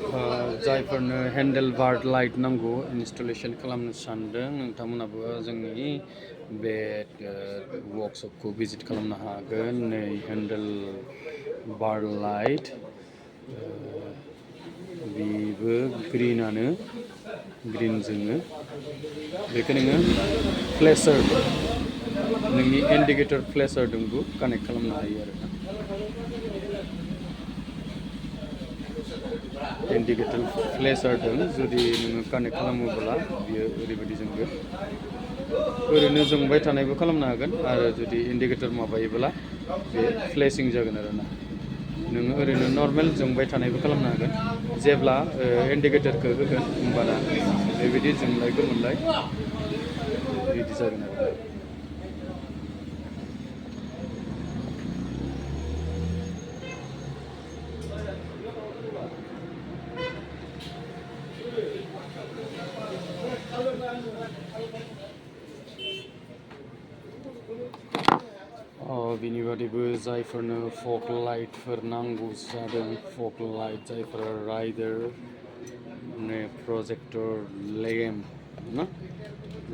जायफोरनो handle बार light नांगौ installation खालामनो सानदों नोंथांमोनाबो जोंनि बे वर्कशपखौ भिजिट खालामनो हागोन। नै हेन्डेल बार लाइट बेबो ग्रिनानो ग्रिन जोङो बेखौ नोङो फ्लेशार नोंनि इन्डिकेटर फ्लेशारजोंबो कानेक्ट खालामनो हायो आरोना। इन्डिकेटर फ्लेशारजों जुदि नोङो कानेक्ट खालामोब्ला बियो ओरैबायदि जोंगोन। ओरैनो जोंबाय थानायबो खालामनो हागोन आरो जुदि इन्डिकेटर माबायोब्ला बे फ्लेशिं जागोन आरोना। नोङो ओरैनो नर्मेल जोंबाय थानायबो खालामनो हागोन। जेब्ला इन्डिकेटरखौ होगोन होमबाना बेबायदि जोंलाय गोमोनलाय बिदि जागोन आरो। बिनि बादैबो जायफोरनो फग लाइटफोर नांगौ जादों फग लाइट जायफोरा राइडार प्रजेक्टर लेम्प ना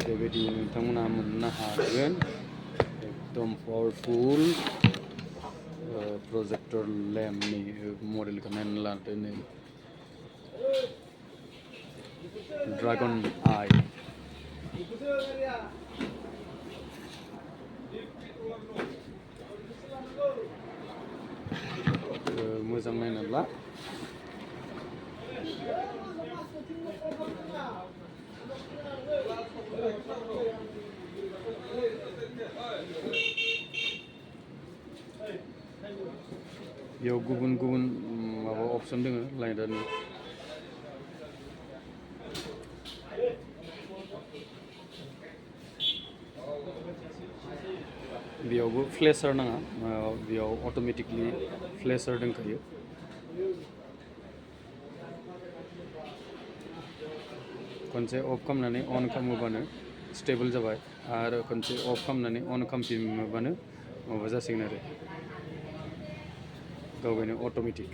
बेबायदि नोंथांमोना मोननो हागोन। एकदम पावारफुल प्रजेक्टर लेम्पनि मडेलखौ नायनानै लादो नै ड्रागन आइ। मोजां नायनोब्ला बेयाव गुबुन गुबुन माबा अपसन दङ लाइटआनो। बेयावबो फ्लेशार नाङा बेयाव अट'मेटिकलि फ्लेशार दंखायो। खनसे अफ खालामनानै अन खालामोबानो स्टेबल जाबाय आरो खनसे अफ खालामनानै अन खालामफिनोबानो माबा जासिगोन आरो गावगायनो अट'मेटिक।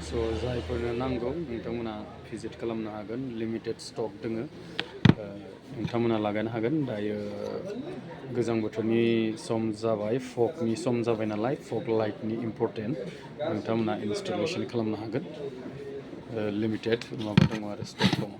स' जायफोरनो नांगौ नोंथांमोना भिजिट खालामनो हागोन। लिमिटेड स्टक दङ नोंथांमोना लागायनो हागोन। दायो गोजां बोथोरनि सम जाबाय फगनि सम जाबाय नालाय फग लाइटनि इम्परटेन्ट नोंथांमोना इनस्टलेशन खालामनो हागोन। लिमिटेड माबा दङ आरो स्टक दङ।